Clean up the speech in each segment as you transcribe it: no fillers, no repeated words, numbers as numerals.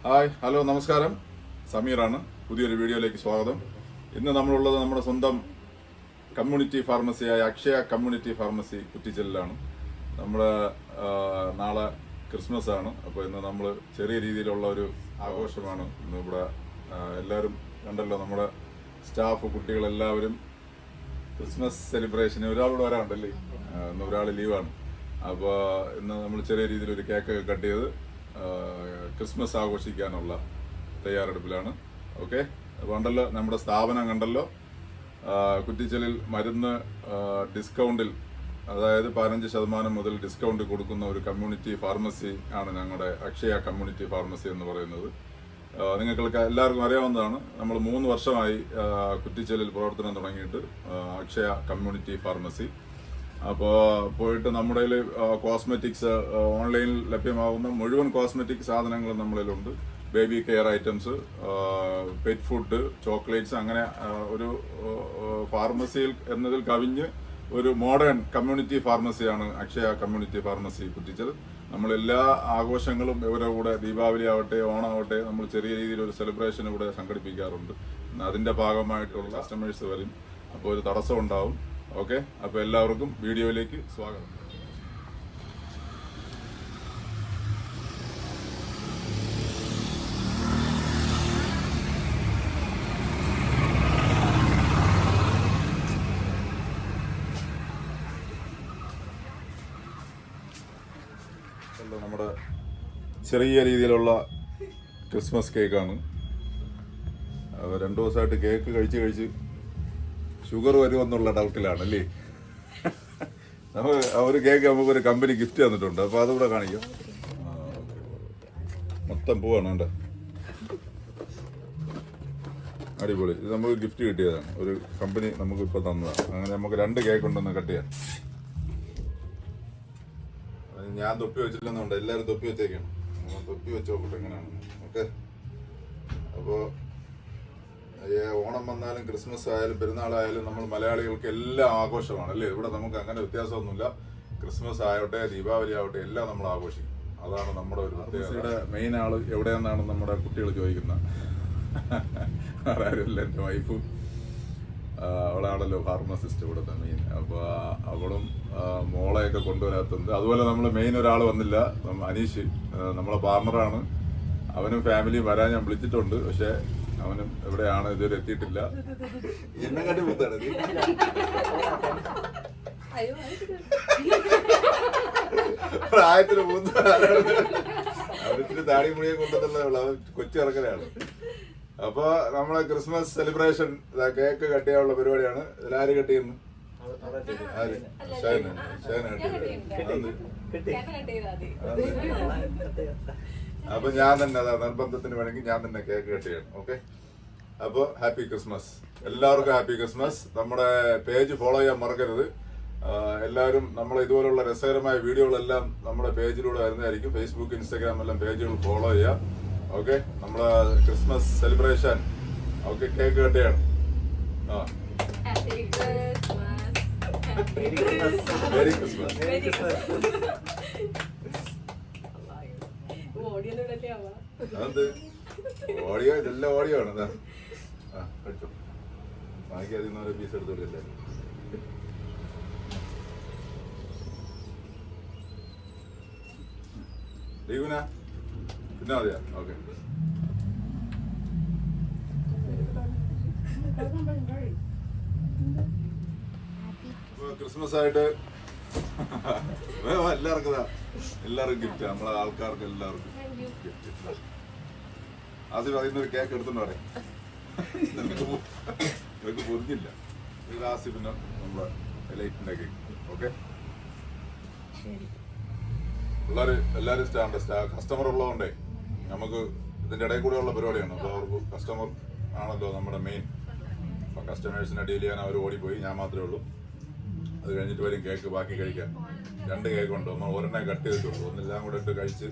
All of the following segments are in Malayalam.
ഹായ്, ഹലോ, നമസ്കാരം. സമീറാണ്. പുതിയൊരു വീഡിയോയിലേക്ക് സ്വാഗതം. ഇന്ന് നമ്മളുള്ളത് നമ്മുടെ സ്വന്തം കമ്മ്യൂണിറ്റി ഫാർമസിയായ അക്ഷയ കമ്മ്യൂണിറ്റി ഫാർമസി കുറ്റിച്ചലിലാണ്. നമ്മുടെ നാളെ ക്രിസ്മസ് ആണ്. അപ്പോൾ ഇന്ന് നമ്മൾ ചെറിയ രീതിയിലുള്ള ഒരു ആഘോഷമാണ് ഇന്ന് ഇവിടെ. എല്ലാവരും കണ്ടല്ലോ, നമ്മുടെ സ്റ്റാഫ് കുട്ടികളെല്ലാവരും ക്രിസ്മസ് സെലിബ്രേഷന് ഒരാളോട് വരാറുണ്ടല്ലേ. ഇന്ന് ഒരാൾ ലീവാണ്. അപ്പോൾ ഇന്ന് നമ്മൾ ചെറിയ രീതിയിലൊരു കേക്കൊക്കെ കട്ട് ചെയ്ത് ക്രിസ്മസ് ആഘോഷിക്കാനുള്ള തയ്യാറെടുപ്പിലാണ്. ഓക്കെ, അപ്പോൾ ഉണ്ടല്ലോ നമ്മുടെ സ്ഥാപനം കണ്ടല്ലോ. കുറ്റിച്ചലിൽ മരുന്ന് ഡിസ്കൗണ്ടിൽ, അതായത് 15% മുതൽ ഡിസ്കൗണ്ട് കൊടുക്കുന്ന ഒരു കമ്മ്യൂണിറ്റി ഫാർമസി ആണ് ഞങ്ങളുടെ അക്ഷയ കമ്മ്യൂണിറ്റി ഫാർമസി എന്ന് പറയുന്നത്. നിങ്ങൾക്ക് എല്ലാവർക്കും അറിയാവുന്നതാണ്. നമ്മൾ 3 വർഷമായി കുറ്റിച്ചലിൽ പ്രവർത്തനം തുടങ്ങിയിട്ട് അക്ഷയ കമ്മ്യൂണിറ്റി ഫാർമസി. അപ്പോൾ പോയിട്ട് നമ്മുടെ കോസ്മെറ്റിക്സ്, ഓൺലൈനിൽ ലഭ്യമാകുന്ന മുഴുവൻ കോസ്മെറ്റിക് സാധനങ്ങളും നമ്മളിലുണ്ട്. Baby care items, pet food, chocolates, അങ്ങനെ ഒരു ഫാർമസിയിൽ എന്നതിൽ കവിഞ്ഞ് ഒരു മോഡേൺ കമ്മ്യൂണിറ്റി ഫാർമസിയാണ് അക്ഷയ കമ്മ്യൂണിറ്റി ഫാർമസി കുറ്റിച്ചൽ. നമ്മളെല്ലാ ആഘോഷങ്ങളും ഇവരുടെ കൂടെ, ദീപാവലി ആവട്ടെ, ഓണമാവട്ടെ, നമ്മൾ ചെറിയ രീതിയിൽ ഒരു സെലിബ്രേഷൻ ഇവിടെ സംഘടിപ്പിക്കാറുണ്ട്. അതിൻ്റെ ഭാഗമായിട്ടുള്ള കസ്റ്റമേഴ്സ് വരും. അപ്പോൾ ഒരു തടസ്സം ഉണ്ടാവും. ഓക്കെ, അപ്പോൾ എല്ലാവർക്കും വീഡിയോയിലേക്ക് സ്വാഗതം. നമ്മുടെ ചെറിയ രീതിയിലുള്ള ക്രിസ്മസ് കേക്കാണ്. 2 ദിവസമായിട്ട് കേക്ക് കഴിച്ച് ഷുഗർ വരുമെന്നുള്ള ഡൗട്ടിലാണല്ലേ. ഒരു കേക്ക് നമുക്കൊരു കമ്പനി ഗിഫ്റ്റ് തന്നിട്ടുണ്ട്. അപ്പോൾ അതുകൂടെ കാണിക്കും. മൊത്തം പൂവാണ് കണ്ടോ, അടിപൊളി. ഇത് നമുക്ക് ഗിഫ്റ്റ് കിട്ടിയതാണ്, ഒരു കമ്പനി നമുക്ക് ഇപ്പോൾ തന്നതാണ്. അങ്ങനെ നമുക്ക് 2 കേക്ക് ഉണ്ടെന്ന് കട്ട് ചെയ്യാം. ഞാൻ തൊപ്പി വെച്ചില്ലെന്നുണ്ട്, എല്ലാവരും തൊപ്പി വെച്ചേക്കാണ്. തൊപ്പി വെച്ച് നോക്കട്ടെ എങ്ങനെയാണ്. ഓക്കെ, അപ്പോൾ ഓണം വന്നാലും ക്രിസ്മസ് ആയാലും പെരുന്നാളായാലും നമ്മൾ മലയാളികൾക്ക് എല്ലാം ആഘോഷമാണ് അല്ലേ. ഇവിടെ നമുക്ക് അങ്ങനെ വ്യത്യാസമൊന്നുമില്ല. ക്രിസ്മസ് ആവട്ടെ, ദീപാവലി ആവട്ടെ, എല്ലാം നമ്മൾ ആഘോഷിക്കും. അതാണ് നമ്മുടെ ഒരു പ്രത്യേകത. മെയിൻ ആള് എവിടെയെന്നാണ് നമ്മുടെ കുട്ടികൾ ചോദിക്കുന്നത്. ആരുമില്ല, എൻ്റെ വൈഫും അവളാണല്ലോ ഫാർമസിസ്റ്റ് ഇവിടുത്തെ മെയിൻ. അപ്പോൾ അവളും മോളെയൊക്കെ കൊണ്ടുവരാത്തുണ്ട്. അതുപോലെ നമ്മൾ മെയിൻ ഒരാൾ വന്നില്ല, അനീഷ്, നമ്മളെ പാർട്ണറാണ്. അവനും ഫാമിലിയും വരാൻ ഞാൻ വിളിച്ചിട്ടുണ്ട്. പക്ഷെ അവനും എവിടെയാണ്, ഇതുവരെ എത്തിയിട്ടില്ല. എന്നെ കാട്ടി മൂത്താണ്. പ്രായത്തിന് മൂന്ന് അവരിത്തിരി താടി മുടിയെ കൊണ്ടുതന്നെ അവൻ കൊച്ചിറക്കലാണ്. അപ്പൊ നമ്മളെ ക്രിസ്മസ് സെലിബ്രേഷൻ കേക്ക് കട്ട് ചെയ്യാനുള്ള പരിപാടിയാണ്. ഇതിലാര് കട്ട് ചെയ്യുന്നു? അപ്പൊ ഞാൻ തന്നെ, നിർബന്ധത്തിന് വേണമെങ്കിൽ ഞാൻ തന്നെ കേക്ക് കട്ട് ചെയ്യണം. ഓക്കെ, അപ്പോൾ ഹാപ്പി ക്രിസ്മസ് എല്ലാവർക്കും. Happy Christmas. നമ്മുടെ പേജ് ഫോളോ ചെയ്യാൻ മറക്കരുത്. എല്ലാവരും നമ്മളെ ഇതുപോലുള്ള രസകരമായ വീഡിയോകളെല്ലാം നമ്മുടെ പേജിലൂടെ വരുന്നതായിരിക്കും. ഫേസ്ബുക്ക്, ഇൻസ്റ്റാഗ്രാം എല്ലാം പേജുകൾ ഫോളോ ചെയ്യാം. ഓക്കെ, നമ്മളെ Christmas celebration. Okay, cake cut ചെയ്യണം. Merry Christmas. അതെന്ത് ഓഡിയോ? ഇതെല്ലാം ഓഡിയോ ആണ്. കഴിച്ചോ, ബാക്കി അതിൽ നിന്ന് ഒരു പീസ് എടുത്തോളില്ലേ. ലീവിന പിന്നെ മതിയാ. ഓക്കെ, ക്രിസ്മസ് ആയിട്ട് എല്ലാവർക്കും ഗിഫ്റ്റ്, നമ്മളെ ആൾക്കാർക്ക് എല്ലാവർക്കും ഗിഫ്റ്റ്. ആസിഫ് അതിന്നൊരു കേക്ക് എടുത്തോണ്ട് പറയാം. നിനക്ക് പൊതിഞ്ഞില്ല. ഇത് ആസിഫിന് നമ്മുടെ ലൈറ്റിന്റെ കേക്ക്. ഓക്കെ, എല്ലാവരും കസ്റ്റമർ ഉള്ളതുകൊണ്ടേ നമുക്ക് ഇതിന്റെ ഇടയിൽ കൂടെ ഉള്ള പരിപാടിയാണ്. അപ്പോൾ അവർക്ക് കസ്റ്റമർ ആണല്ലോ നമ്മുടെ മെയിൻ. അപ്പം കസ്റ്റമേഴ്സിനെ ഡീൽ ചെയ്യാൻ അവർ ഓടിപ്പോയി, ഞാൻ മാത്രമേ ഉള്ളൂ. അത് കഴിഞ്ഞിട്ട് വരും കേക്ക് ബാക്കി കഴിക്കാൻ. 2 കേക്ക് ഉണ്ട്. നമ്മൾ ഒരെണ്ണം കട്ട് ചെയ്തിട്ടുള്ളൂ. ഒന്നെല്ലാം കൂടെ ഇട്ട് കഴിച്ച്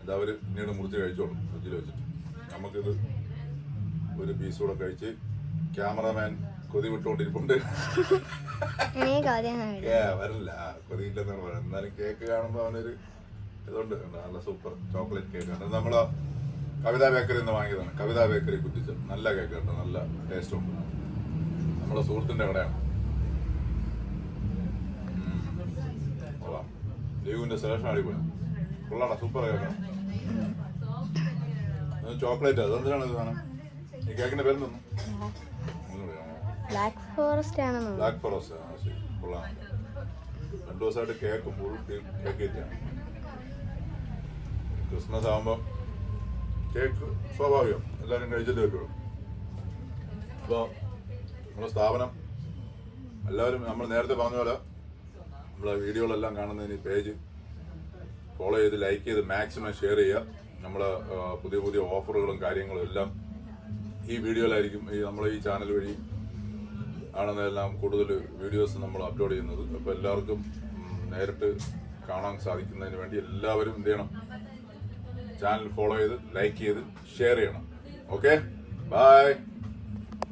ഇത് അവർ പിന്നീട് മുറിച്ച് കഴിച്ചോളും ഫ്രിഡ്ജിൽ വെച്ചിട്ട്. നമുക്കിത് ഒരു പീസ് കൂടെ കഴിച്ച് ക്യാമറമാൻ കൊതി വിട്ടുകൊണ്ടിരിപ്പുണ്ട്. വരില്ല, കൊതിയില്ലെന്നാണ് പറയുന്നത്. എന്നാലും കേക്ക് കാണുമ്പോൾ അവനൊരു ഇതുണ്ട്. നല്ല സൂപ്പർ ചോക്ലേറ്റ് കേക്ക് ആണ്. നമ്മളെ കവിതാ ബേക്കറി നിന്ന് വാങ്ങിയതാണ്. കവിതാ ബേക്കറി കുറ്റിച്ചൽ. നല്ല കേക്ക് കേട്ടോ, നല്ല ടേസ്റ്റ് ഉണ്ട്. നമ്മുടെ സുഹൃത്തിന്റെ കടയാണ്. ദേവുവിന്റെ സെലക്ഷൻ അടിപൊളി. കൊള്ളാടാ, സൂപ്പർ കേക്കാണ്. ചോക്ലേറ്റ് അതെന്തിനാണ് ഇത് സാധനം? ഈ കേക്കിന്റെ പേര് തോന്നുന്നു ബ്ലാക്ക് ഫോറസ്റ്റ് ആണെന്ന്. Black forest. ശരി, കൊള്ളാം. 2 ദിവസമായിട്ട് കേക്ക് ഫുൾ കേക്ക് ആണ്. ക്രിസ്മസ് ആകുമ്പോൾ കേക്ക് സ്വാഭാവികം എല്ലാവരും കഴിച്ചിട്ട് വെക്കുള്ളൂ. അപ്പോൾ നമ്മുടെ സ്ഥാപനം എല്ലാവരും നമ്മൾ നേരത്തെ പറഞ്ഞ പോലെ നമ്മളെ വീഡിയോകളെല്ലാം കാണുന്നതിന് ഈ പേജ് ഫോളോ ചെയ്ത് ലൈക്ക് ചെയ്ത് മാക്സിമം ഷെയർ ചെയ്യുക. നമ്മൾ പുതിയ പുതിയ ഓഫറുകളും കാര്യങ്ങളും എല്ലാം ഈ വീഡിയോയിലായിരിക്കും. നമ്മളെ ഈ ചാനൽ വഴി ആണെന്നെല്ലാം കൂടുതൽ വീഡിയോസ് നമ്മൾ അപ്ലോഡ് ചെയ്യുന്നത്. അപ്പോൾ എല്ലാവർക്കും നേരിട്ട് കാണാൻ സാധിക്കുന്നതിന് വേണ്ടി എല്ലാവരും എന്ത് ചെയ്യണം? ചാനൽ ഫോളോ ചെയ്ത് ലൈക്ക് ചെയ്ത് ഷെയർ ചെയ്യണം. Okay, by.